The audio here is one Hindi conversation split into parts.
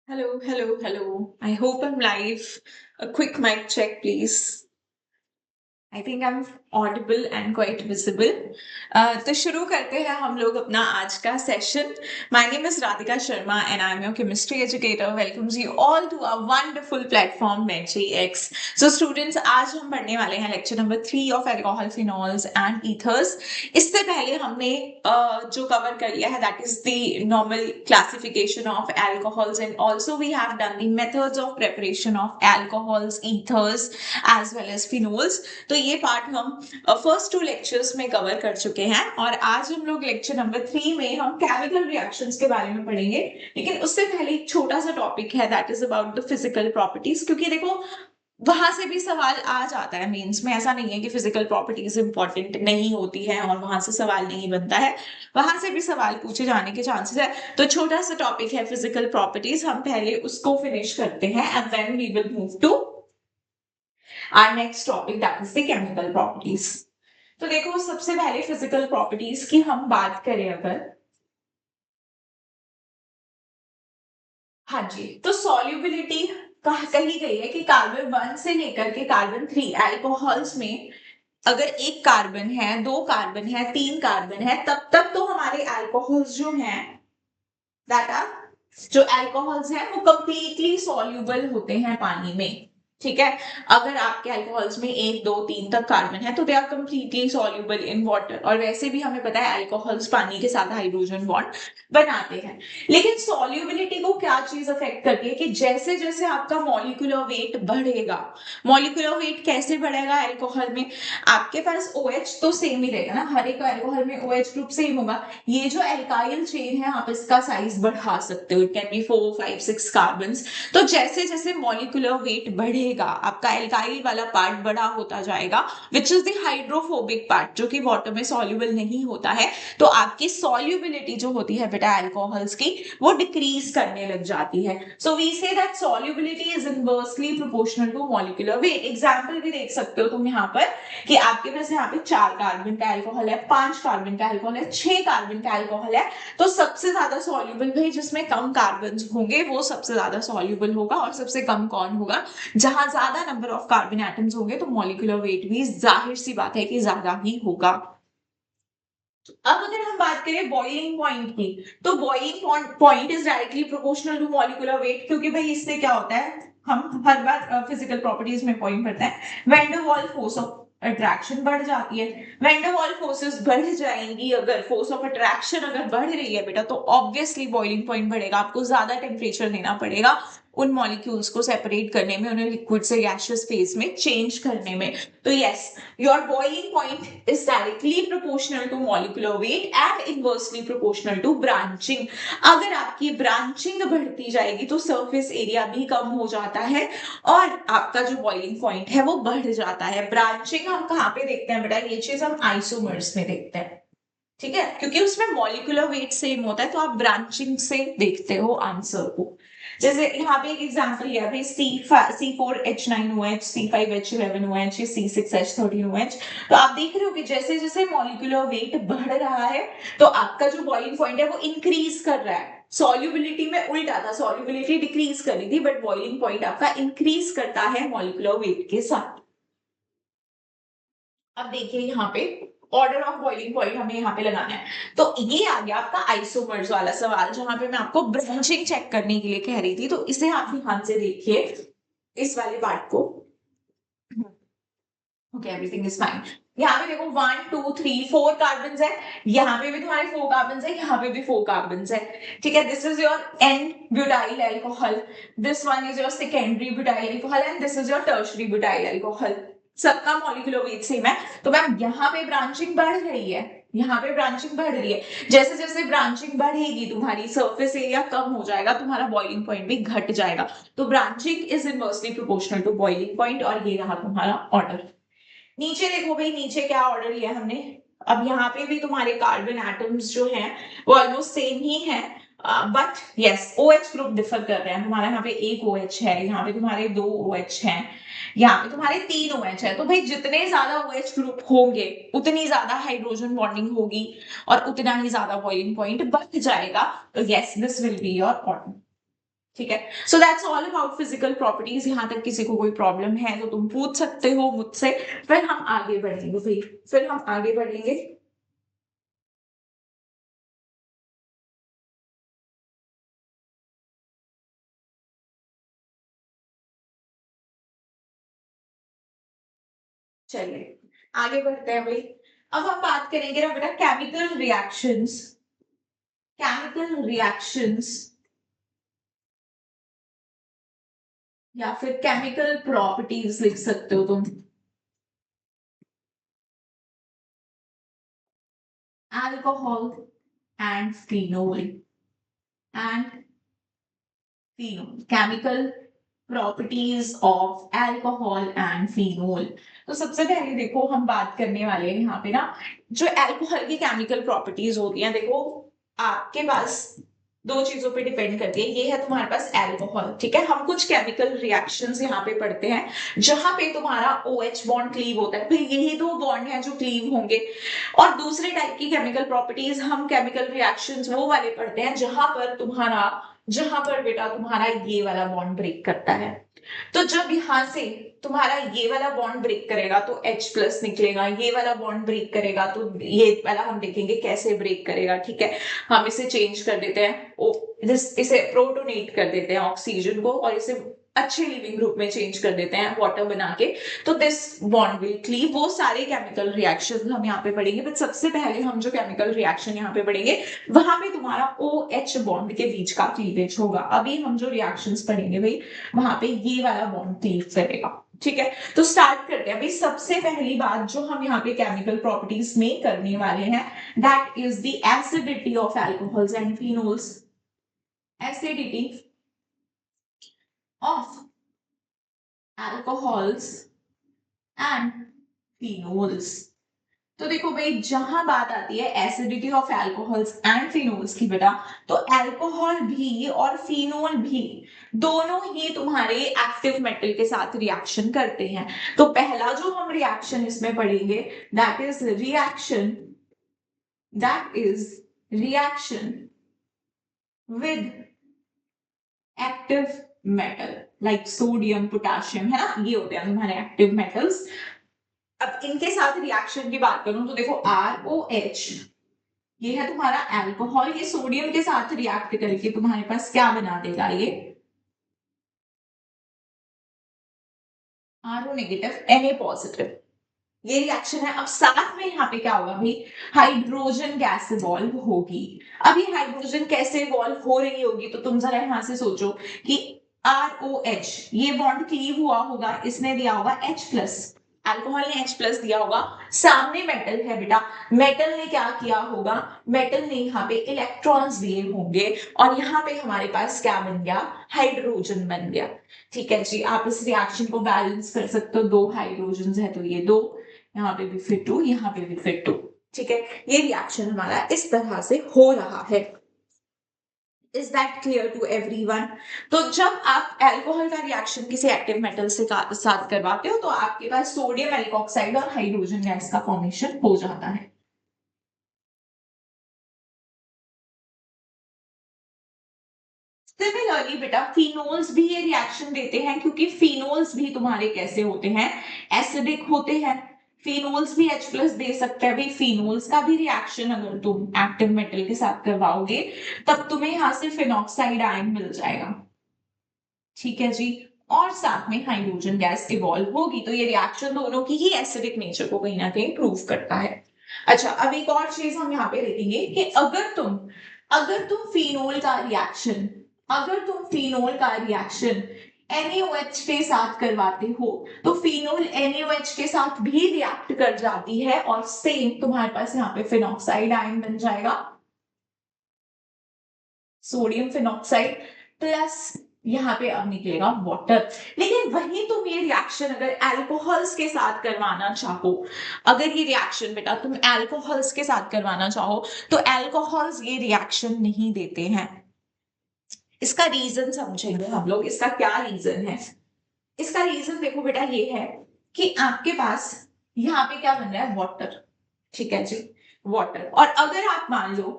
Hello, hello, hello. I hope I'm live. A quick mic check, please. I think I am audible and quite visible. तो शुरू करते हैं हम लोग अपना आज का सेशन। My name is Radhika Sharma and I am your chemistry educator. Welcomes you all to a wonderful platform MedGX। So students, आज हम पढ़ने वाले हैं lecture number 3 of alcohol, phenols and ethers. इससे पहले हमने जो कवर कर लिया है that is the normal classification of alcohols and also we have done the methods of preparation of alcohols, ethers as well as phenols. तो ये पार्ट हम फर्स्ट 2 लेक्चर्स में कवर कर चुके हैं और आज हम लोग लेक्चर नंबर 3 में हम केमिकल रिएक्शंस के बारे में पढ़ेंगे। लेकिन उससे पहले एक छोटा सा टॉपिक है that is about the physical properties, क्योंकि देखो वहां से भी सवाल आ जाता है मेंस में। ऐसा नहीं है कि फिजिकल प्रॉपर्टीज इंपॉर्टेंट नहीं होती है और वहां से सवाल नहीं बनता है, वहां से भी सवाल पूछे जाने के चांसेस है। तो छोटा सा टॉपिक है फिजिकल प्रॉपर्टीज, हम पहले उसको फिनिश करते हैं and then we will move to our next topic that is the chemical properties। तो देखो सबसे पहले फिजिकल प्रॉपर्टीज की हम बात करें अगर, हाँ जी, तो सॉल्युबिलिटी कही गई है कि कार्बन 1 से लेकर के कार्बन 3 एल्कोहल्स में अगर एक कार्बन है, 2 कार्बन है, 3 कार्बन है, तब तक तो हमारे एल्कोहल्स जो हैं दैट आर, जो एल्कोहल्स हैं वो कंप्लीटली सॉल्युबल होते हैं पानी में। ठीक है, अगर आपके अल्कोहल्स में 1 2 3 तक कार्बन है तो they are completely soluble in water. और वैसे भी हमें पता है अल्कोहल्स पानी के साथ हाइड्रोजन बॉन्ड बनाते हैं। लेकिन सॉल्युबिलिटी को क्या चीज अफेक्ट करती है कि जैसे जैसे आपका मॉलिक्यूलर वेट बढ़ेगा, मॉलिक्यूलर वेट कैसे बढ़ेगा अल्कोहल में, आपके पास OH तो सेम ही रहेगा ना, हर एक अल्कोहल में OH ग्रुप सेम होगा। ये जो एल्काइल चेन है आप इसका साइज बढ़ा सकते हो, इट कैन बी 4 5 6 कार्बन्स। तो जैसे जैसे मॉलिक्यूलर वेट बढ़ेगा आपका एल्काइल वाला पार्ट बड़ा होता जाएगा, which is the hydrophobic part जो कि वाटर में सॉल्युबल नहीं होता है। तो आपकी सॉल्युबिलिटी जो होती है बेटा एल्कोहल्स की वो डिक्रीज करने लग जाती है। So we see that solubility is inversely proportional to molecular weight. Example भी देख सकते हो तुम यहाँ पर कि आपके पास यहाँ पे 4 कार्बन का अल्कोहल है, 5 कार्बन का अल्कोहल है, 6 कार्बन का अल्कोहल है। तो सबसे ज्यादा सॉल्युबल भाई जिसमें कम कार्बन होंगे वो सबसे ज्यादा सॉल्युबल होगा। और सबसे कम कौन होगा? जहां ज्यादा नंबर ऑफ कार्बन एटम्स होंगे तो मॉलिक्यूलर वेट भी जाहिर सी बात है कि ज्यादा ही होगा। अब अगर हम बात करें बॉइलिंग पॉइंट की, तो boiling point is directly proportional to molecular weight, क्योंकि भाई इससे क्या होता है, हम हर बार फिजिकल प्रॉपर्टीज में पॉइंट करते हैं, van der Waals force of attraction बढ़ जाती है। वैन डर वाल्स फोर्सेस बढ़ जाएंगी, अगर फोर्स ऑफ अट्रैक्शन अगर बढ़ रही है बेटा तो ऑब्वियसली बॉइलिंग पॉइंट बढ़ेगा, आपको ज्यादा टेम्परेचर देना पड़ेगा उन मॉलिक्यूल्स को सेपरेट करने में, उन्हें लिक्विड से गैसियस फेज में चेंज करने में। तो yes, your boiling point is directly proportional to molecular weight and inversely proportional to branching। अगर आपकी ब्रांचिंग बढ़ती जाएगी तो सरफेस एरिया भी कम हो जाता है और आपका जो बॉइलिंग पॉइंट है वो बढ़ जाता है। ब्रांचिंग हम कहाँ पे देखते हैं बेटा? ये चीज हम आइसोमर्स में देखते हैं, ठीक है, क्योंकि उसमें मॉलिक्यूलर वेट सेम होता है तो आप ब्रांचिंग से देखते हो आंसर को। जैसे यहाँ पे एक एग्जांपल लिया भाई C4H9OH, C5H11OH, C6H13OH। तो आप देख रहे हो कि जैसे जैसे मॉलिक्यूलर वेट बढ़ रहा है तो आपका जो बॉइलिंग पॉइंट है वो इंक्रीज कर रहा है। सॉल्युबिलिटी में उल्टा था, सॉल्युबिलिटी डिक्रीज कर रही थी बट बॉइलिंग पॉइंट आपका इंक्रीज करता है मॉलिक्यूलर वेट के साथ। अब देखिए यहाँ पे ऑर्डर ऑफ बॉइलिंग पॉइंट हमें यहाँ पे लगाना है। तो ये आ गया आपका आइसोमर्स वाला सवाल, जहां पे मैं आपको ब्रांचिंग चेक करने के लिए कह रही थी। तो इसे आप ध्यान से देखिए, इस वाले पार्ट को। Okay, everything is fine. यहाँ पे देखो 1 2 3 4 कार्बन है, यहाँ पे भी तुम्हारे 4 कार्बन है, यहाँ पे भी 4 कार्बन है। ठीक है, this is your n butyl alcohol, this one is your secondary butyl alcohol and this is your tertiary butyl alcohol. सबका मॉलिक्यूलर वेट सेम है। तो मैम यहाँ पे ब्रांचिंग बढ़ रही है, यहाँ पे ब्रांचिंग बढ़ रही है। जैसे जैसे ब्रांचिंग बढ़ेगी तुम्हारी सरफेस एरिया कम हो जाएगा, तुम्हारा बॉइलिंग पॉइंट भी घट जाएगा। तो branching is inversely proportional to boiling point. और ये रहा तुम्हारा ऑर्डर। नीचे देखो भाई, नीचे क्या ऑर्डर लिया हमने। अब यहाँ पे भी तुम्हारे कार्बन एटम्स जो हैं वो ऑलमोस्ट सेम ही है, but yes OH group differ कर रहे हैं। तुम्हारा यहाँ पे एक OH है, यहाँ पे तुम्हारे 2 OH हैं, यहाँ पे तुम्हारे 3 OH है। तो भाई जितने ज्यादा OH ग्रुप होंगे उतनी ज्यादा हाइड्रोजन बॉन्डिंग होगी और उतना ही ज्यादा बॉइलिंग पॉइंट बढ़ जाएगा। तो yes, this will be your order. ठीक है। So that's all about physical properties. यहाँ तक किसी को कोई प्रॉब्लम है तो तुम पूछ सकते हो मुझसे, फिर हम आगे बढ़ेंगे भाई, फिर हम आगे बढ़ेंगे। चलिए आगे बढ़ते हैं भाई। अब हम बात करेंगे ना बेटा केमिकल रिएक्शंस, केमिकल रिएक्शंस या फिर केमिकल प्रॉपर्टीज लिख सकते हो तुम। Alcohol and phenol and phenol, chemical properties of alcohol and phenol. तो सबसे पहले देखो हम बात करने वाले हैं यहाँ पे ना, जो अल्कोहल की केमिकल प्रॉपर्टीज होती हैं, देखो आपके पास दो चीजों पे डिपेंड करती है। ये है तुम्हारे पास अल्कोहल, ठीक है। हम कुछ केमिकल रिएक्शंस यहाँ पे पढ़ते हैं जहां पे तुम्हारा OH बॉन्ड क्लीव होता है, फिर यही दो बॉन्ड हैं जो क्लीव होंगे। और दूसरे टाइप की केमिकल प्रॉपर्टीज हम केमिकल रिएक्शंस वो वाले पढ़ते हैं जहां पर बेटा तुम्हारा ये वाला बॉन्ड ब्रेक करता है। तो जब यहां से तुम्हारा ये वाला बॉन्ड ब्रेक करेगा तो H+ निकलेगा, ये वाला बॉन्ड ब्रेक करेगा तो ये वाला हम देखेंगे कैसे ब्रेक करेगा, ठीक है। हम इसे चेंज कर देते हैं, इसे प्रोटोनेट कर देते हैं ऑक्सीजन को, और इसे अच्छे लिविंग ग्रुप में चेंज कर देते हैं वाटर बना के। तो दिस बॉन्ड विल क्लीव। वो सारे केमिकल रिएक्शन हम यहाँ पे पढ़ेंगे, बट सबसे पहले हम जो केमिकल रिएक्शन यहाँ पे पढ़ेंगे वहां पे तुम्हारा OH बॉन्ड के बीच का क्लीवेज होगा। अभी हम जो रिएक्शंस पढ़ेंगे भाई वहां पे ये वाला बॉन्ड क्लीव करेगा, ठीक है। तो स्टार्ट करते हैं भाई। सबसे पहली बात जो हम यहाँ पे केमिकल प्रॉपर्टीज में करने वाले हैं, that is the acidity of alcohols and phenols. Acidity of alcohols and phenols. तो देखो भाई जहां बात आती है acidity of alcohols and phenols की बेटा, तो अल्कोहल भी और फिनोल भी दोनों ही तुम्हारे एक्टिव मेटल के साथ रिएक्शन करते हैं। तो पहला जो हम रिएक्शन इसमें पढ़ेंगे that is reaction with active metal like sodium potassium, है ना, ये होते हैं तुम्हारे एक्टिव मेटल्स। अब इनके साथ रिएक्शन की बात करूं तो देखो ROH, ये है तुम्हारा अल्कोहल, ये सोडियम के साथ रिएक्ट करके तुम्हारे पास क्या बना देगा, ये RO- Na+, ये रिएक्शन है। अब साथ में यहाँ पे क्या होगा भाई, हाइड्रोजन गैस इवॉल्व होगी। अब ये हाइड्रोजन कैसे इवॉल्व हो रही होगी, तो तुम जरा यहाँ से सोचो कि ROH ये बॉन्ड क्लीव हुआ होगा, इसने दिया होगा H+, अल्कोहल ने H+ दिया होगा, सामने मेटल है बेटा, मेटल ने क्या किया होगा, मेटल ने यहाँ पे इलेक्ट्रॉन्स दिए होंगे, और यहाँ पे हमारे पास क्या बन गया, हाइड्रोजन बन गया। ठीक है जी, आप इस रिएक्शन को बैलेंस कर सकते हो, दो हाइड्रोजन है तो ये दो, यहाँ पे भी फिर टू, यहाँ पे भी फिर टू, ठीक है। ये रिएक्शन हमारा इस तरह से हो रहा है। Is that clear to everyone? तो जब आप अल्कोहल का रिएक्शन किसी एक्टिव मेटल से साथ करवाते हो तो आपके पास सोडियम एल्कोक्साइड और हाइड्रोजन गैस का फॉर्मेशन हो जाता है। सिमिलरली बेटा फिनोल्स भी ये रिएक्शन देते हैं, क्योंकि फिनोल्स भी तुम्हारे कैसे होते हैं, एसिडिक होते हैं। फिनोल्स भी H+ दे सकते हैं भाई। फिनोल्स का भी रिएक्शन अगर तुम एक्टिव मेटल के साथ करवाओगे तब तुम्हें यहाँ से फिनॉक्साइड आयन मिल जाएगा, ठीक है जी। और साथ में हाइड्रोजन गैस इवॉल्व होगी, तो ये रिएक्शन दोनों की ही एसिडिक नेचर को कहीं ना कहीं प्रूव करता है। अच्छा, अब एक और चीज हम यहाँ पे देखेंगे कि अगर तुम फिनोल का रिएक्शन NaOH के साथ करवाते हो तो फिनोल NaOH के साथ भी रिएक्ट कर जाती है, और सेम तुम्हारे पास यहाँ पे फिनॉक्साइड आयन बन जाएगा, सोडियम फिनॉक्साइड प्लस यहाँ पे अब निकलेगा वाटर। लेकिन वही तुम ये रिएक्शन अगर अल्कोहल्स के साथ करवाना चाहो, अगर ये रिएक्शन बेटा तुम अल्कोहल्स के साथ करवाना चाहो तो अल्कोहल्स ये रिएक्शन नहीं देते हैं। इसका रीजन समझेंगे हम लोग, इसका क्या रीजन है। इसका रीजन देखो बेटा ये है कि आपके पास यहाँ पे क्या बन रहा है, वाटर, ठीक है जी, वाटर। और अगर आप मान लो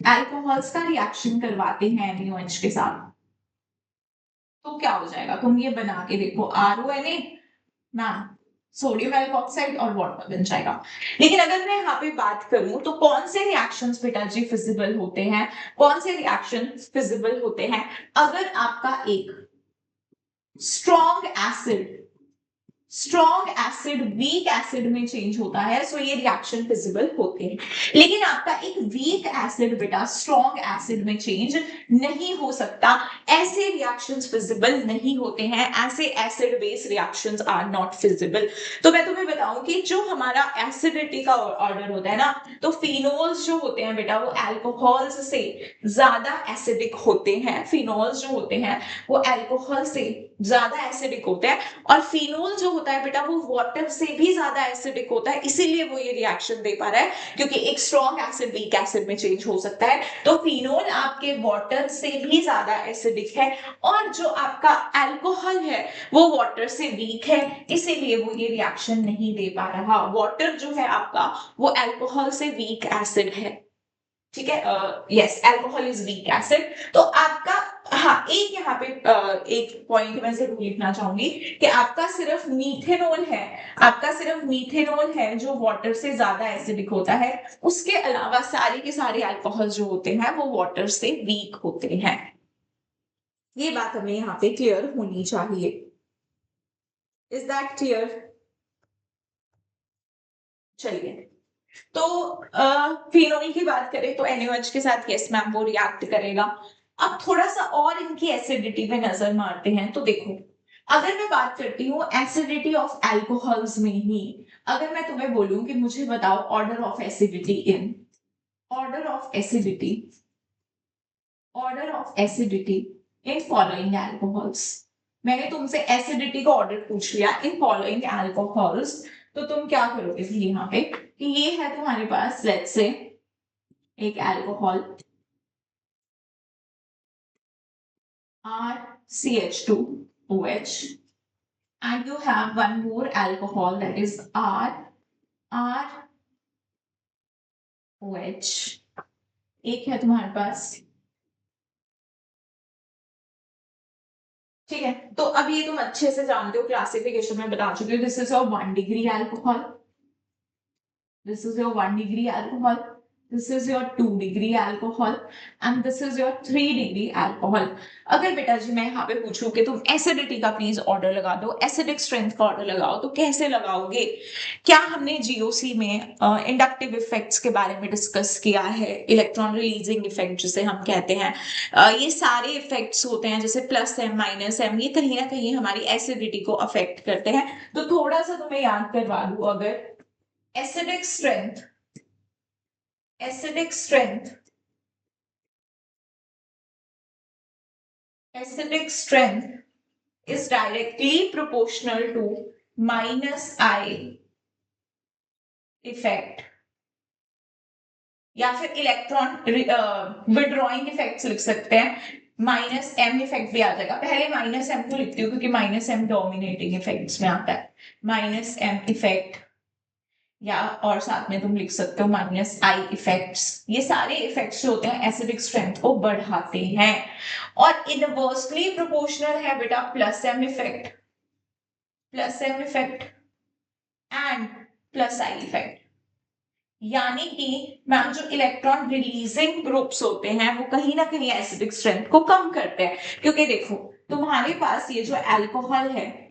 अल्कोहल्स का रिएक्शन करवाते हैं NaOH के साथ, तो क्या हो जाएगा, तुम ये बना के देखो, RONA मैम, सोडियम एल्कोक्साइड और वाटर बन जाएगा। लेकिन अगर मैं यहाँ पे बात करूं तो कौन से रिएक्शंस बेटा जी फिजिबल होते हैं, कौन से रिएक्शंस फिजिबल होते हैं, अगर आपका एक स्ट्रॉन्ग एसिड वीक एसिड में चेंज होता है, सो ये रिएक्शन फिजिबल होते हैं। लेकिन आपका एक वीक एसिड बेटा स्ट्रॉन्ग एसिड में चेंज नहीं हो सकता, ऐसे रिएक्शंस फिजिबल नहीं होते हैं, ऐसे acid base reactions are not feasible. तो मैं तुम्हें बताऊं कि जो हमारा एसिडिटी का ऑर्डर होता है ना, तो फिनोल्स जो होते हैं बेटा वो अल्कोहल्स से ज्यादा एसिडिक होते हैं, फिनोल्स जो होते हैं वो अल्कोहल से ज्यादा एसिडिक होते हैं, और फिनोल जो होता है बेटा वो वाटर से भी ज्यादा एसिडिक होता है, इसीलिए वो ये रिएक्शन दे पा रहा है, क्योंकि एक स्ट्रॉन्ग एसिड वीक एसिड में चेंज हो सकता है। तो फिनोल आपके वाटर से भी ज्यादा एसिडिक है, और जो आपका अल्कोहल है वो वाटर से वीक है, इसीलिए वो ये रिएक्शन नहीं दे पा रहा। वाटर जो है आपका वो अल्कोहल से वीक एसिड है, ठीक है, yes, alcohol is weak acid. तो आपका, हाँ, एक यहाँ पे एक पॉइंट मैं जरूर लिखना चाहूंगी कि आपका सिर्फ मीथेनॉल है, आपका सिर्फ मीथेनॉल है जो वाटर से ज्यादा एसिडिक होता है, उसके अलावा सारे के सारे अल्कोहल जो होते हैं वो वाटर से वीक होते हैं। ये बात हमें यहाँ पे क्लियर होनी चाहिए। Is that clear? चलिए, तो फिनोल की बात करें तो NaOH के साथ यस मैम वो रिएक्ट करेगा। अब थोड़ा सा और इनकी एसिडिटी पे नजर मारते हैं, तो देखो, अगर मैं बात करती हूँ एसिडिटी ऑफ अल्कोहल्स में ही, अगर मैं तुम्हें बोलूं कि मुझे बताओ order of acidity in order of acidity order of acidity in following alcohols, मैंने तुमसे एसिडिटी का ऑर्डर पूछ लिया इन फॉलोइंग अल्कोहल्स, तो तुम क्या करोगे फिर यहाँ पे कि ये है तुम्हारे पास लेट्स से एक alcohol RCH2OH, and you have one more alcohol that is ROH, एक है तुम्हारे पास, ठीक है। तो अब ये तुम अच्छे से जानते हो, क्लासिफिकेशन में बता चुके हो, this is your 1 degree alcohol, this is your 1 degree alcohol, this is your 2 degree alcohol and this is your 3 degree alcohol। अगर बेटा जी मैं यहाँ पे पूछूं कि तुम एसिडिटी का प्लीज ऑर्डर लगा दो, एसिडिक स्ट्रेंथ का ऑर्डर लगाओ, तो कैसे लगाओगे? क्या हमने जीओसी में इंडक्टिव इफेक्ट्स के बारे में डिस्कस किया है, इलेक्ट्रॉन रिलीजिंग इफेक्ट जिसे हम कहते हैं, ये सारे इफेक्ट्स होते हैं जैसे प्लस एम माइनस एम, ये कहीं ना कहीं हमारी एसिडिटी को अफेक्ट करते हैं। तो थोड़ा सा तुम्हें याद करवा दूं, अगर acidic strength acidic strength acidic strength is directly proportional to minus I effect, या फिर इलेक्ट्रॉन विड्रॉइंग इफेक्ट्स लिख सकते हैं, माइनस एम इफेक्ट भी आ जाएगा, पहले माइनस एम को लिखती हूँ क्योंकि माइनस एम डोमिनेटिंग इफेक्ट्स में आता है, माइनस एम इफेक्ट, या और साथ में तुम लिख सकते हो माइनस आई इफेक्ट्स। ये सारे इफेक्ट्स जो होते हैं एसिडिक स्ट्रेंथ को बढ़ाते हैं, और इनवर्सली प्रोपोर्शनल है बेटा plus M effect and plus I effect, यानी कि मैम जो इलेक्ट्रॉन रिलीजिंग ग्रुप्स होते हैं वो कहीं ना कहीं एसिडिक स्ट्रेंथ को कम करते हैं, क्योंकि देखो तुम्हारे पास ये जो अल्कोहल है,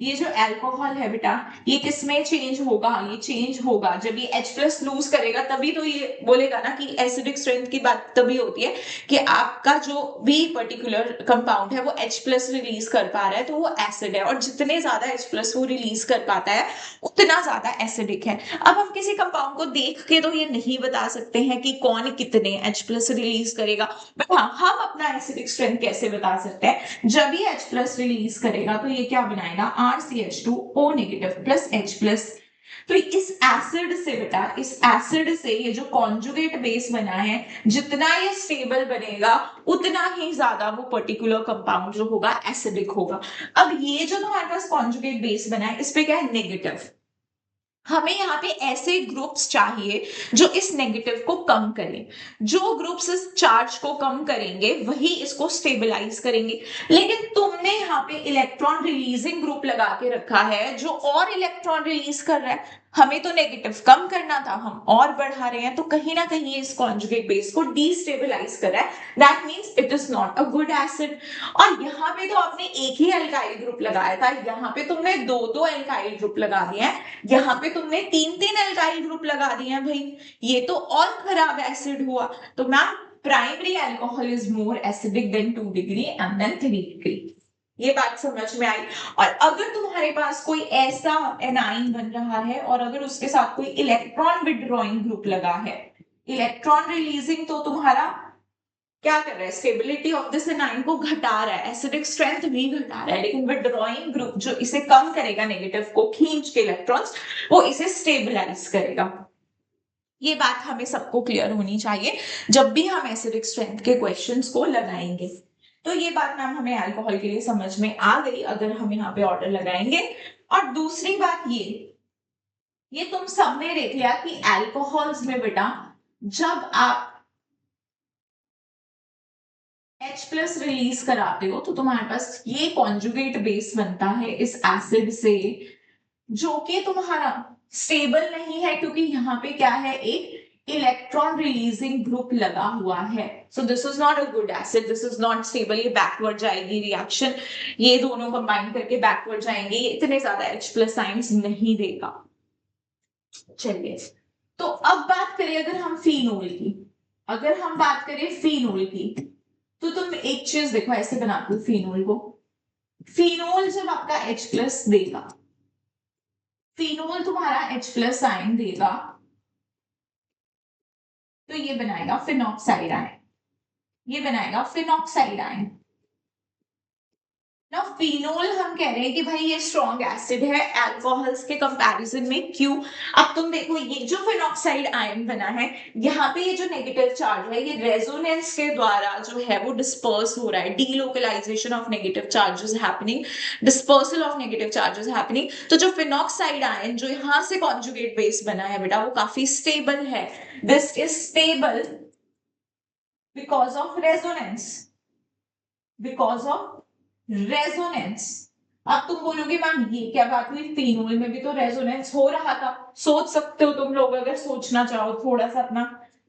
ये जो अल्कोहल है बेटा, ये किसमें चेंज होगा, ये चेंज होगा जब ये H प्लस लूज करेगा, तभी तो ये बोलेगा ना कि एसिडिक स्ट्रेंथ की बात तभी होती है कि आपका जो भी पर्टिकुलर कंपाउंड है वो H प्लस रिलीज कर पा रहा है तो वो एसिड है, और जितने ज्यादा H प्लस वो रिलीज कर पाता है उतना ज्यादा एसिडिक है। अब हम किसी कंपाउंड को देख के तो ये नहीं बता सकते हैं कि कौन कितने H प्लस रिलीज करेगा, बट हाँ हम अपना एसिडिक स्ट्रेंथ कैसे बता सकते हैं, जब ये H प्लस रिलीज करेगा तो ये क्या बनाएगा, RCH2O negative plus H plus. तो इस एसिड से बेटा, इस एसिड से ये जो कॉन्जुगेट बेस बना है, जितना ये स्टेबल बनेगा उतना ही ज्यादा वो पर्टिकुलर कंपाउंड जो होगा एसिडिक होगा। अब ये जो तुम्हारे पास कॉन्जुगेट बेस बना है इस पे क्या है, नेगेटिव, हमें यहाँ पे ऐसे ग्रुप्स चाहिए जो इस नेगेटिव को कम करें। जो ग्रुप्स इस चार्ज को कम करेंगे वही इसको स्टेबलाइज करेंगे। लेकिन तुमने यहाँ पे इलेक्ट्रॉन रिलीजिंग ग्रुप लगा के रखा है जो और इलेक्ट्रॉन रिलीज कर रहा है। हमें तो नेगेटिव कम करना था, हम और बढ़ा रहे हैं, तो कहीं ना कहीं इस कॉन्जुगेट बेस को डिस्टेबलाइज कर रहा है। That means it is not a good acid. और यहाँ पे तो आपने एक ही अल्काइल ग्रुप लगाया था, यहाँ पे तुमने दो दो अल्काइल ग्रुप लगा दिए हैं, यहाँ पे तुमने तीन तीन अल्काइल ग्रुप लगा दिए हैं भाई, ये तो और खराब एसिड हुआ। तो ma'am primary alcohol is more acidic than 2 degree and then 3 degree. ये बात समझ में आई। और अगर तुम्हारे पास कोई ऐसा एनाइन बन रहा है और अगर उसके साथ कोई इलेक्ट्रॉन विथड्रॉइंग ग्रुप लगा है, इलेक्ट्रॉन रिलीजिंग तो तुम्हारा क्या कर रहा है, स्टेबिलिटी ऑफ दिस एनाइन को घटा रहा है, एसिडिक स्ट्रेंथ भी घटा रहा है, लेकिन विथड्रॉइंग ग्रुप जो इसे कम करेगा, नेगेटिव को खींच के इलेक्ट्रॉन्स, वो इसे स्टेबलाइज करेगा। ये बात हमें सबको क्लियर होनी चाहिए जब भी हम एसिडिक स्ट्रेंथ के क्वेश्चंस को लगाएंगे। तो ये बात मैम हमें अल्कोहल के लिए समझ में आ गई अगर हम यहाँ पे ऑर्डर लगाएंगे। और दूसरी बात ये तुम सबने देख लिया कि अल्कोहल्स में बेटा जब आप H प्लस रिलीज कराते हो तो तुम्हारे पास ये कॉन्जुगेट बेस बनता है इस एसिड से, जो कि तुम्हारा स्टेबल नहीं है क्योंकि यहाँ पे क्या है, एक इलेक्ट्रॉन रिलीजिंग ग्रुप लगा हुआ है। So this is not a good acid, this is not stable, ये बैकवर्ड जाएगी रिएक्शन, ये दोनों कंबाइन करके बैकवर्ड जाएंगे, ये इतने ज्यादा H प्लस आइंस नहीं देगा। चलिए, तो अब बात करें अगर हम फिनोल की, अगर हम बात करें फिनोल की, तो तुम एक चीज देखो, ऐसे बनाते हो फिनोल को, फिनोल जब आपका H प्लस देगा, फिनोल तुम्हारा H प्लस आयन देगा, तो ये बनाएगा फिनॉक्साइड आयन, ये बनाएगा फिनॉक्साइड आयन। ना फिनोल हम कह रहे हैं कि भाई ये स्ट्रॉन्ग एसिड है अल्कोहल्स के कंपैरिजन में, क्यों? अब तुम देखो ये जो फिनॉक्साइड आयन बना है, यहाँ पे ये जो नेगेटिव चार्ज है, ये रेजोनेंस के द्वारा जो है वो डिस्पर्स हो रहा है, delocalization of negative charges happening, dispersal of negative charges happening. तो जो फिनॉक्साइड आयन जो यहाँ से कॉन्जुगेट बेस बना है बेटा, वो काफी स्टेबल है। This is stable because of resonance, because of resonance. अब तुम बोलोगे मैम ये क्या बात हुई, फिनोल में भी तो रेजोनेंस हो रहा था। सोच सकते हो तुम लोग, अगर सोचना चाहो, थोड़ा सा अपना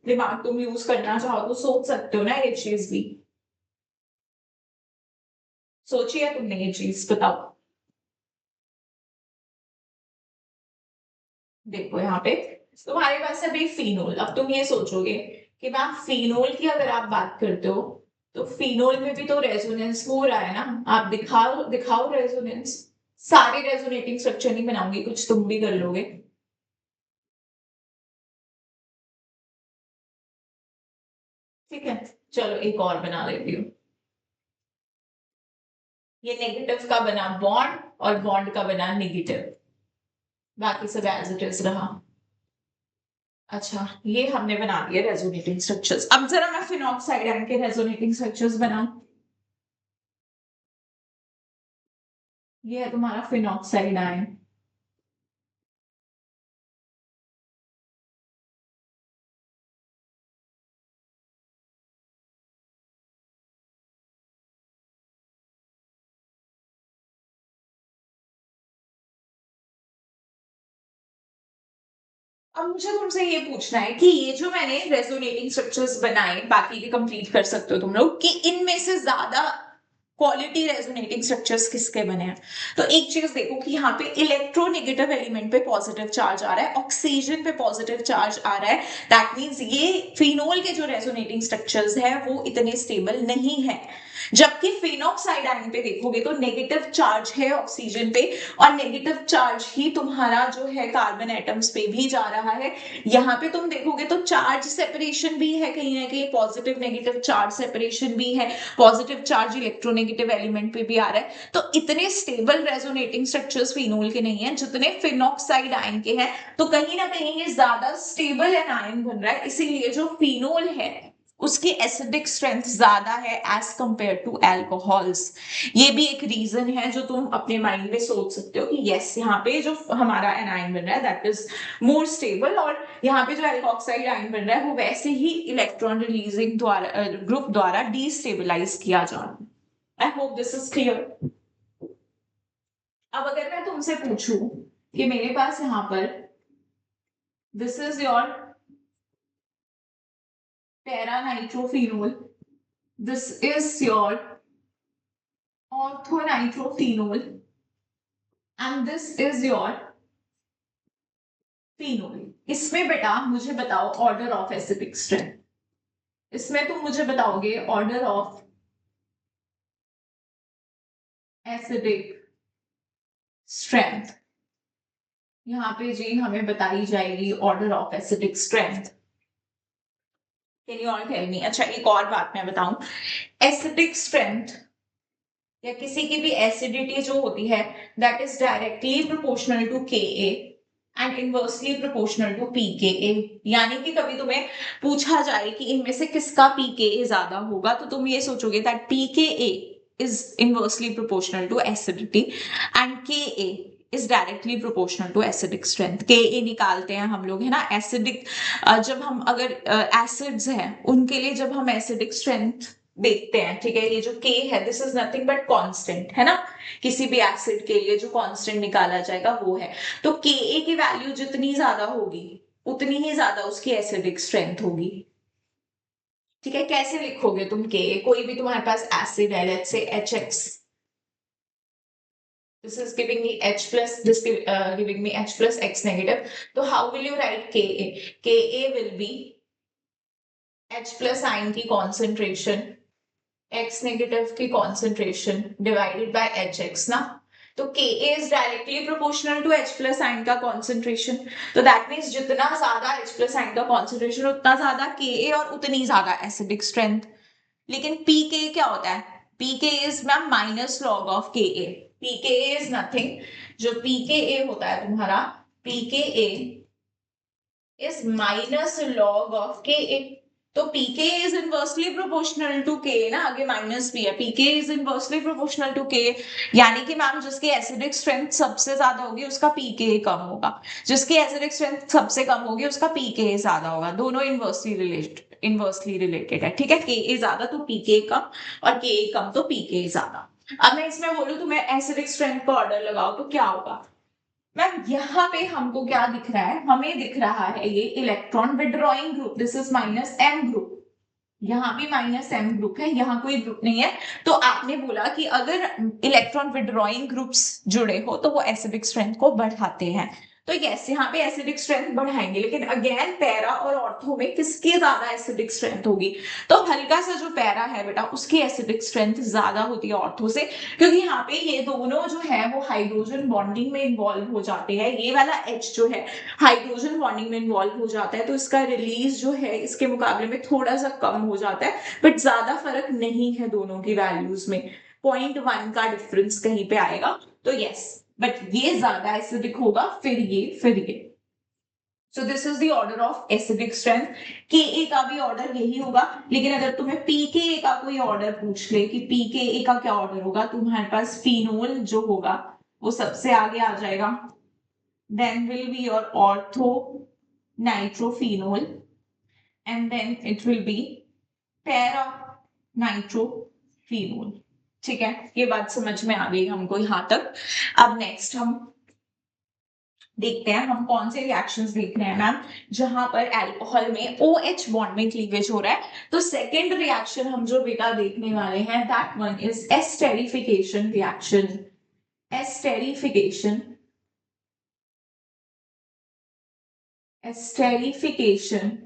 दिमाग तुम यूज करना चाहो तो सोच सकते हो ना ये चीज भी। सोची है तुमने ये चीज, बताओ। देखो यहाँ पे तुम्हारे पास है भाई फिनोल, अब तुम ये सोचोगे कि मैम फिनोल की अगर आप बात करते हो तो फिनोल में भी तो रेजोनेंस हो रहा है ना, आप दिखाओ दिखाओ रेजोनेंस। सारे रेजोनेटिंग स्ट्रक्चर नहीं बनाऊंगी, कुछ तुम भी कर लोगे। ठीक है, चलो एक और बना लेती हूँ। ये नेगेटिव का बना बॉन्ड और बॉन्ड का बना नेगेटिव, बाकी सब एज इट इज रहा। अच्छा, ये हमने बना दिए रेजोनेटिंग स्ट्रक्चर्स। अब जरा मैं फिनॉक्साइड आयन के रेजोनेटिंग स्ट्रक्चर्स बनाऊं। ये है तुम्हारा फिनॉक्साइड आयन, अब मुझे तुमसे ये पूछना है कि ये जो मैंने रेजोनेटिंग स्ट्रक्चर्स बनाए, बाकी भी कंप्लीट कर सकते हो तुम लोग, कि इनमें से ज्यादा क्वालिटी रेजोनेटिंग स्ट्रक्चर्स किसके बने हैं। तो एक चीज देखो कि यहाँ पे इलेक्ट्रोनेगेटिव एलिमेंट पे पॉजिटिव चार्ज आ रहा है, ऑक्सीजन पे पॉजिटिव चार्ज आ रहा है। दैट मींस ये फिनोल के जो रेजोनेटिंग स्ट्रक्चर्स है वो इतने स्टेबल नहीं है। जबकि फिनॉक्साइड आयन पे देखोगे तो नेगेटिव चार्ज है ऑक्सीजन पे, और नेगेटिव चार्ज ही तुम्हारा जो है कार्बन एटम्स पे भी जा रहा है। यहाँ पे तुम देखोगे तो चार्ज सेपरेशन भी है, कहीं ना कहीं पॉजिटिव नेगेटिव चार्ज सेपरेशन भी है, पॉजिटिव चार्ज इलेक्ट्रोनेगेटिव एलिमेंट पे भी आ रहा है। तो इतने स्टेबल रेजोनेटिंग स्ट्रक्चर्स फिनोल के नहीं है जितने फिनॉक्साइड आयन के हैं। तो कहीं ना कहीं ये ज्यादा स्टेबल एनायन बन रहा है, इसीलिए जो फिनोल है उसकी एसिडिक स्ट्रेंथ ज्यादा है एज कंपेयर टू एल्कोहल्स। ये भी एक रीजन है जो तुम अपने माइंड में सोच सकते हो कि यस, यहाँ पे जो हमारा एनाइन बन रहा है दैट इज मोर स्टेबल, और यहाँ पे जो एल्कोक्साइड आयन बन रहा है वो वैसे ही इलेक्ट्रॉन रिलीजिंग द्वारा ग्रुप द्वारा डिस्टेबलाइज किया जा रहा है। I hope this is clear. अब अगर मैं तुमसे पूछूं कि मेरे पास यहाँ पर this is your para nitrophenol, this is your ortho nitrophenol, and this is your phenol. इसमें बेटा मुझे बताओ ऑर्डर ऑफ एसिडिक स्ट्रेंथ। इसमें तुम मुझे बताओगे ऑर्डर ऑफ एसिडिक स्ट्रेंथ। यहाँ पे जी हमें बताई जाएगी order of acidic strength. Can you all tell me? अच्छा, एक और बात मैं बताऊं, एसिडिक स्ट्रेंथ या किसी की भी एसिडिटी जो होती है that is directly proportional to K and inversely proportional to pKa. यानी कि कभी तुम्हें पूछा जाए कि इनमें से किसका पीकेए ज्यादा होगा, तो तुम ये सोचोगे that pKa is inversely proportional to acidity and Ka is directly proportional to acidic strength। Ka निकालते हैं हम लोग, है ना, एसिडिक जब हम अगर एसिड्स हैं उनके लिए जब हम एसिडिक स्ट्रेंथ देखते हैं, ठीक है, ये जो K है this is nothing but constant, है ना, किसी भी एसिड के लिए जो कांस्टेंट निकाला जाएगा वो है। तो Ka की वैल्यू जितनी ज्यादा होगी उतनी ही ज्यादा उसकी एसिडिक स्ट्रेंथ होगी। ठीक है, कैसे लिखोगे तुम के? कोई भी तुम्हारे पास एसिड है, let's say HX, this is giving me H plus, this giving me H plus X negative, so how will you write Ka? Ka will be H plus ion की concentration X negative की concentration divided by HX ना, तो Ka is directly proportional to H plus ion का concentration, तो that means जितना ज्यादा H plus ion का concentration उतना ज्यादा Ka और उतनी ज्यादा acidic strength। लेकिन pK क्या होता है? pK is ma'am minus log of Ka। pK is nothing, जो pKa होता है तुम्हारा, pKa is minus log of Ka। तो pK is inversely proportional to K ना, आगे माइनस भी है, pK is inversely proportional to K, यानी कि मैम जिसकी एसिडिक स्ट्रेंथ सबसे ज्यादा होगी उसका pK कम होगा, जिसकी एसिडिक स्ट्रेंथ सबसे कम होगी उसका pK ज्यादा होगा, दोनों इनवर्सली रिलेटेड है। ठीक है, Ka ज्यादा तो pK कम और Ka कम तो pK ज्यादा। अब मैं इसमें बोलूं तुम्हें एसिडिक स्ट्रेंथ का ऑर्डर लगाओ तो क्या होगा मैम? यहाँ पे हमको क्या दिख रहा है? हमें दिख रहा है ये electron withdrawing group, this is minus M group, यहाँ भी माइनस एम ग्रुप है, यहाँ कोई ग्रुप नहीं है। तो आपने बोला कि अगर इलेक्ट्रॉन विड्रॉइंग ग्रुप्स जुड़े हो तो वो एसिडिक स्ट्रेंथ को बढ़ाते हैं, तो यस यहाँ पे एसिडिक स्ट्रेंथ बढ़ाएंगे। लेकिन अगेन पैरा और ऑर्थो में किसकी ज्यादा एसिडिक स्ट्रेंथ होगी? तो हल्का सा जो पैरा है बेटा उसकी एसिडिक स्ट्रेंथ ज्यादा होती है ऑर्थो से, क्योंकि यहाँ पे ये दोनों जो है वो हाइड्रोजन बॉन्डिंग में इन्वॉल्व हो जाते हैं। ये वाला H जो है हाइड्रोजन बॉन्डिंग में इन्वॉल्व हो जाता है, तो इसका रिलीज जो है इसके मुकाबले में थोड़ा सा कम हो जाता है, बट ज्यादा फर्क नहीं है दोनों की वैल्यूज में, 0.1 का डिफरेंस कहीं पे आएगा। तो यस, बट ये ज्यादा एसिडिक होगा, फिर ये। So this is the order of acidic strength. Ka का भी ऑर्डर यही होगा, लेकिन अगर तुम्हें pKa का कोई ऑर्डर पूछ ले कि pKa का क्या ऑर्डर होगा, तुम्हारे पास फिनोल जो होगा वो सबसे आगे आ जाएगा, then will be your ortho nitrophenol, and then it will be para nitrophenol। ठीक है, ये बात समझ में आ गई हमको यहाँ तक। अब नेक्स्ट हम देखते हैं हम कौन से रिएक्शंस देख रहे हैं मैम जहां पर अल्कोहल में OH बॉन्ड में क्लीवेज हो रहा है। तो सेकेंड रिएक्शन हम जो बेटा देखने वाले हैं that one is esterification reaction. Esterification, esterification,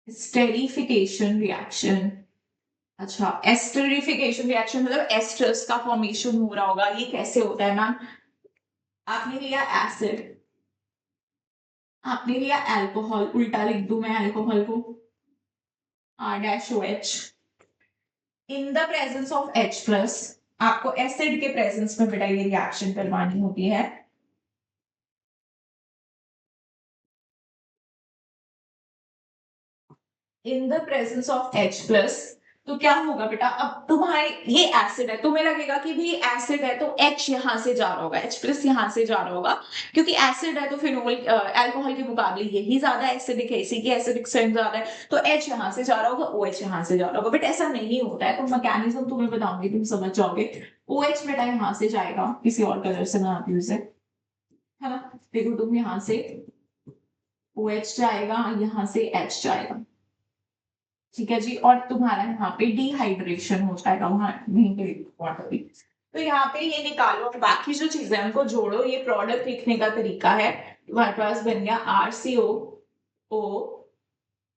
esterification reaction. अच्छा, एस्टेरिफिकेशन रिएक्शन मतलब एस्टर्स का फॉर्मेशन हो रहा होगा। ये कैसे होता है मैम? आपने लिया एसिड, आपने लिया अल्कोहल, उल्टा लिख दूं मैं अल्कोहल को, R-OH, in the presence of H plus. आपको एसिड के प्रेजेंस में बेटा ये रिएक्शन करवानी होती है। In the presence of H plus, तो क्या होगा बेटा, अब तुम्हारे ये एसिड है, तुम्हें लगेगा कि भी एसिड है तो H यहाँ से जा रहा होगा, H प्लस यहाँ से जा रहा होगा, क्योंकि एसिड है तो फिनोल अल्कोहल के मुकाबले यही ज्यादा एसिडिक है, इसी की एसिडिक स्ट्रेंथ ज्यादा है, तो H यहाँ से जा रहा होगा, OH यहाँ से जा रहा होगा, बट ऐसा नहीं होता है, तो मैकेनिज्म तुम्हें बताऊंगी, तुम समझ जाओगे। OH बेटा यहाँ से जाएगा, किसी और कलर से बनाती हूँ इसे, है ना, देखो तुम यहाँ से OH जाएगा, यहाँ से H जाएगा, ठीक है जी, और तुम्हारा यहाँ पे डिहाइड्रेशन हो जाएगा वहां नहीं पे वाटर भी, तो यहाँ पे ये निकालो और बाकी जो चीजें उनको जोड़ो, ये प्रोडक्ट लिखने का तरीका है, तुम्हारे पास बन गया RCO O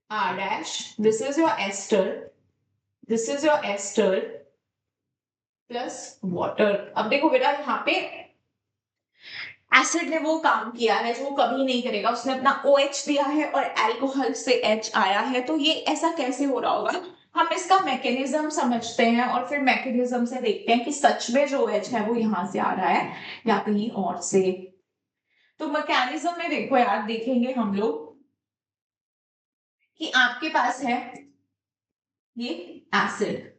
R dash, this is your ester, this is your ester plus water. अब देखो बेटा यहाँ पे एसिड ने वो काम किया है जो वो कभी नहीं करेगा, उसने अपना OH दिया है और अल्कोहल से H आया है, तो ये ऐसा कैसे हो रहा होगा, हम इसका मैकेनिज्म समझते हैं और फिर मैकेनिज्म से देखते हैं कि सच में जो OH है वो यहाँ से आ रहा है या कहीं और से। तो मैकेनिज्म में देखो यार, देखेंगे हम लोग कि आपके पास है ये एसिड,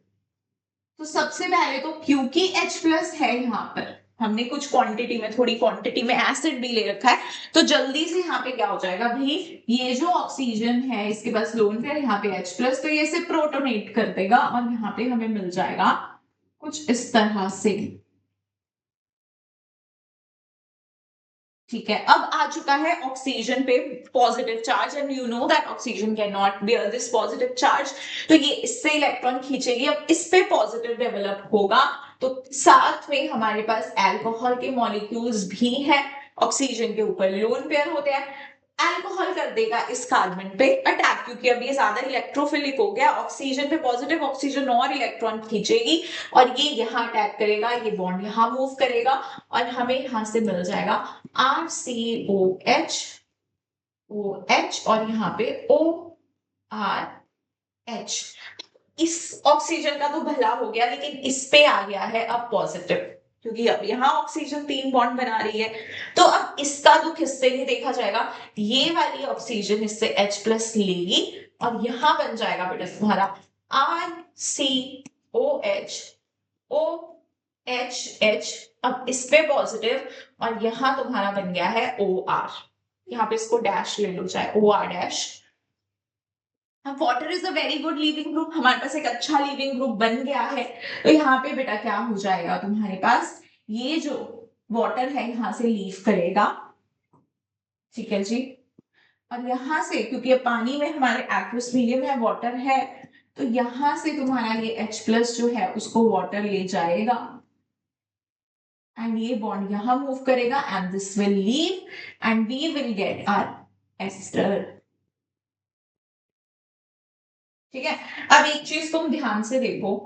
तो सबसे पहले तो क्योंकि H प्लस है यहाँ पर, हमने कुछ क्वांटिटी में, थोड़ी क्वांटिटी में एसिड भी ले रखा है, तो जल्दी से यहाँ पे क्या हो जाएगा भाई, ये जो ऑक्सीजन है इसके पास लोन पेयर, यहाँ पे H प्लस, तो ये इसे प्रोटोनेट कर देगा और यहाँ पे हमें मिल जाएगा कुछ इस तरह से, ठीक है। अब आ चुका है ऑक्सीजन पे positive charge, and you know that oxygen can not bear this positive charge, तो ये इससे इलेक्ट्रॉन खींचेगी, अब इस पे पॉजिटिव डेवलप होगा, तो साथ में हमारे पास अल्कोहल के मॉलिक्यूल्स भी हैं, ऑक्सीजन के ऊपर लोन पेयर होते हैं, अल्कोहल कर देगा इस कार्बन पे अटैक, क्योंकि अब ये ज्यादा इलेक्ट्रोफिलिक हो गया, ऑक्सीजन पे पॉजिटिव, ऑक्सीजन और इलेक्ट्रॉन खींचेगी और ये यहाँ अटैक करेगा, ये बॉन्ड यहाँ मूव करेगा और हमें यहाँ से मिल जाएगा RCOH OH और यहाँ पे ORH। इस ऑक्सीजन का तो भला हो गया, लेकिन इस पे आ गया है अब पॉजिटिव, क्योंकि अब यहाँ ऑक्सीजन 3 बॉन्ड बना रही है, तो अब इसका दुख इससे ही देखा जाएगा, ये वाली ऑक्सीजन इससे H प्लस लेगी और यहाँ बन जाएगा बेटा तुम्हारा RCOH OHH, अब इस पे पॉजिटिव और यहाँ तुम्हारा बन गया है OR, यहाँ पे इसको डैश ले लो चाहे OR dash. Water is a very good leaving group, हमारे पास एक अच्छा लिविंग ग्रुप बन गया है, तो यहाँ पे बेटा क्या हो जाएगा तुम्हारे पास, ये जो वाटर है यहाँ से लीव करेगा, ठीक है जी, और यहाँ से क्योंकि अब पानी में हमारे एक्वस मीडियम है, वाटर है, तो यहाँ से तुम्हारा ये H प्लस जो है उसको वाटर ले जाएगा एंड ये बॉन्ड यहां मूव करेगा and this will leave and we will get our ester, ठीक है। अब एक चीज तुम ध्यान से देखो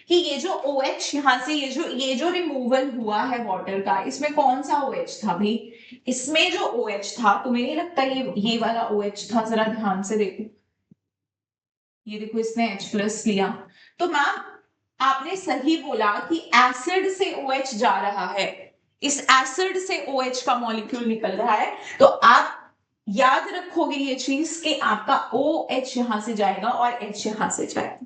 कि ये जो OH यहाँ से ये जो रिमूवल हुआ है वाटर का, इसमें कौन सा OH था भाई, इसमें जो OH था, तुम्हें नहीं लगता ये वाला OH था, जरा ध्यान से देखो, ये देखो इसने H प्लस लिया, तो मैम आपने सही बोला कि एसिड से OH जा रहा है, इस एसिड से OH का मॉलिक्यूल निकल रहा है, तो आप याद रखोगे ये चीज कि आपका OH यहां से जाएगा और H यहां से जाएगा,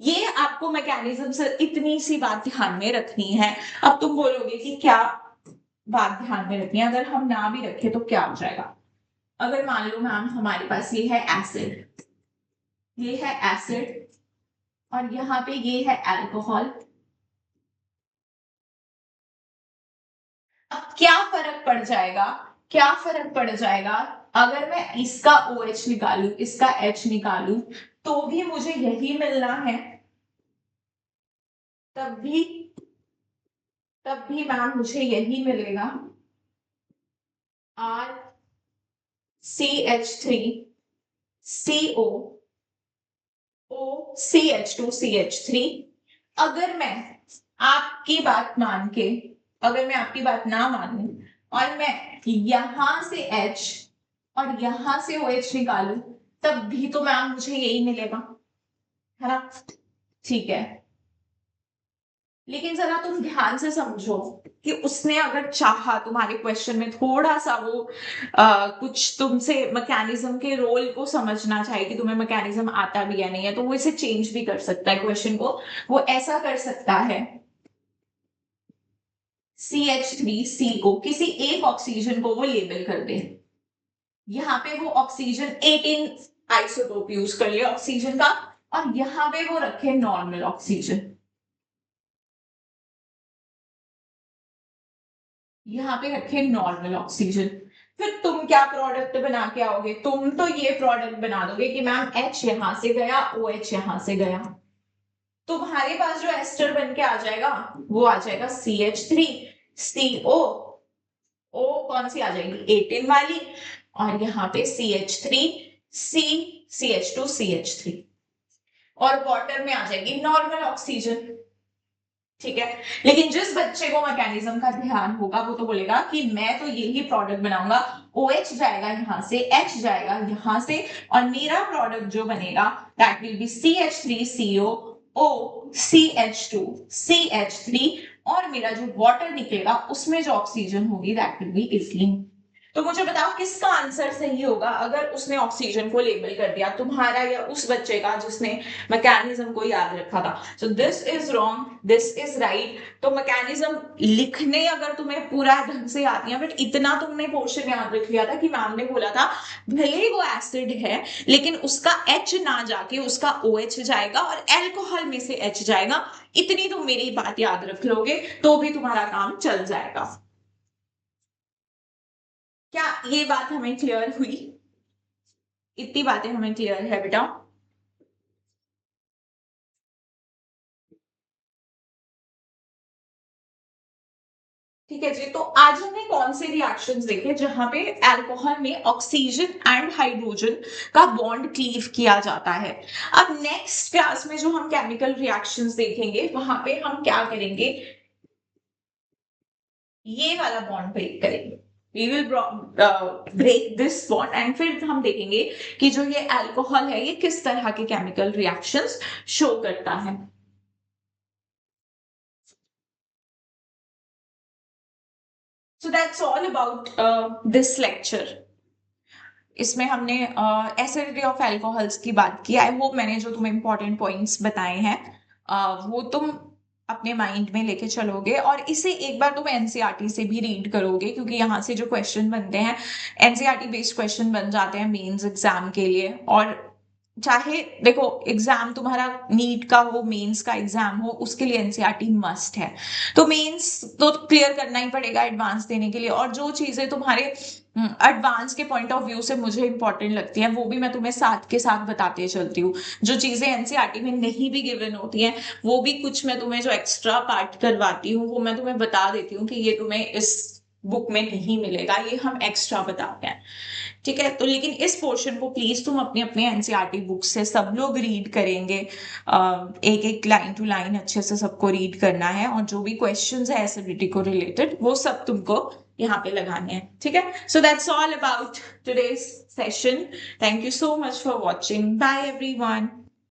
ये आपको मैकेनिज्म से इतनी सी बात ध्यान में रखनी है। अब तुम बोलोगे कि क्या बात ध्यान में रखनी है, अगर हम ना भी रखें तो क्या हो जाएगा, अगर मान लो मैम हमारे पास ये है एसिड, ये है एसिड और यहाँ पे ये है अल्कोहल, अब क्या फर्क पड़ जाएगा, क्या फर्क पड़ जाएगा, अगर मैं इसका OH निकालू, इसका H निकालू, तो भी मुझे यही मिलना है, तब भी मैम मुझे यही मिलेगा, RCH3CO OCH2CH3, अगर मैं आपकी बात मान के, अगर मैं आपकी बात ना मानूं और मैं यहां से H और यहां से OH निकालू, तब भी तो मैम मुझे यही मिलेगा, है ना, ठीक है। लेकिन जरा तुम ध्यान से समझो कि उसने अगर चाहा तुम्हारे क्वेश्चन में थोड़ा सा वो कुछ तुमसे मैकेनिज्म के रोल को समझना चाहे कि तुम्हें मैकेनिज्म आता भी या नहीं है, तो वो इसे चेंज भी कर सकता है क्वेश्चन को। वो ऐसा कर सकता है, CH3C को किसी एक ऑक्सीजन को वो लेबल कर दे। यहाँ पे वो ऑक्सीजन 18 आइसोटोप यूज कर ले ऑक्सीजन का, और यहाँ पे वो रखे नॉर्मल ऑक्सीजन। यहाँ पे रखे नॉर्मल ऑक्सीजन। फिर तुम क्या प्रोडक्ट बना के आओगे? तुम तो ये प्रोडक्ट बना दोगे कि मैम H यहां से गया, OH यहां से गया। तुम्हारे पास जो एस्टर बन के आ जाएगा वो आ जाएगा CH3CO। O कौन सी आ जाएगी? 18 वाली। और यहाँ पे CH3C, CH2CH3। और वाटर में आ जाएगी नॉर्मल ऑक्सीजन। ठीक है, लेकिन जिस बच्चे को मैकेनिज्म का ध्यान होगा वो तो बोलेगा कि मैं तो यही प्रोडक्ट बनाऊंगा, OH जाएगा यहाँ से, H जाएगा यहाँ से, और मेरा प्रोडक्ट जो बनेगा that will be CH3CO O CH2 CH3, और मेरा जो वाटर निकलेगा उसमें जो ऑक्सीजन होगी दैट विल बी 18। तो मुझे बताओ किसका आंसर सही होगा अगर उसने ऑक्सीजन को लेबल कर दिया, तुम्हारा या उस बच्चे का जिसने मैकेनिज्म को याद रखा था? So this is wrong, this is right. तो मैकेनिज्म लिखने अगर तुम्हें पूरा ढंग से आती है, बट इतना तुमने पोर्शन याद रख लिया था कि मैम ने बोला था भले ही वो एसिड है लेकिन उसका H ना जाके उसका OH जाएगा और एल्कोहल में से H जाएगा, इतनी तुम मेरी बात याद रख लोगे तो भी तुम्हारा काम चल जाएगा। क्या ये बात हमें क्लियर हुई? इतनी बातें हमें क्लियर है बेटा? ठीक है जी, तो आज हमने कौन से रिएक्शंस देखे जहां पे अल्कोहल में ऑक्सीजन एंड हाइड्रोजन का बॉन्ड क्लीव किया जाता है। अब नेक्स्ट क्लास में जो हम केमिकल रिएक्शंस देखेंगे वहां पे हम क्या करेंगे, ये वाला बॉन्ड ब्रेक करेंगे। We will break this bond and फिर हम देखेंगे कि जो ये अल्कोहल है ये किस तरह के केमिकल रिएक्शंस शो करता है। So that's all about this lecture. इसमें हमने एसिडिटी ऑफ अल्कोहल्स की बात की। आई होप मैंने जो तुम्हें इंपॉर्टेंट पॉइंट्स बताए हैं वो तुम अपने माइंड में लेके चलोगे, और इसे एक बार तुम एनसीईआरटी से भी रीड करोगे क्योंकि यहाँ से जो क्वेश्चन बनते हैं एनसीईआरटी बेस्ड क्वेश्चन बन जाते हैं मेंस एग्जाम के लिए। और चाहे देखो एग्जाम तुम्हारा नीट का हो, मेंस का एग्जाम हो, उसके लिए एनसीईआरटी मस्ट है। तो मेंस तो क्लियर करना ही पड़ेगा एडवांस देने के लिए, और जो चीजें तुम्हारे एडवांस के पॉइंट ऑफ व्यू से मुझे इंपॉर्टेंट लगती है वो भी मैं तुम्हें साथ के साथ बताते चलती हूँ। जो चीजें एनसीईआरटी में नहीं भी गिवन होती हैं वो भी कुछ मैं तुम्हें जो एक्स्ट्रा पार्ट करवाती हूँ वो मैं तुम्हें बता देती हूँ कि ये तुम्हें इस बुक में नहीं मिलेगा, ये हम एक्स्ट्रा बताते हैं। ठीक है, तो लेकिन इस पोर्शन को प्लीज तुम अपने अपने एनसीईआरटी बुक से सब लोग रीड करेंगे, एक एक लाइन टू लाइन अच्छे से सबको रीड करना है, और जो भी क्वेश्चंस है एसिडिटी को रिलेटेड वो सब तुमको यहाँ पे लगाने हैं। ठीक है, so that's all about today's session. Thank you so much for watching, bye everyone.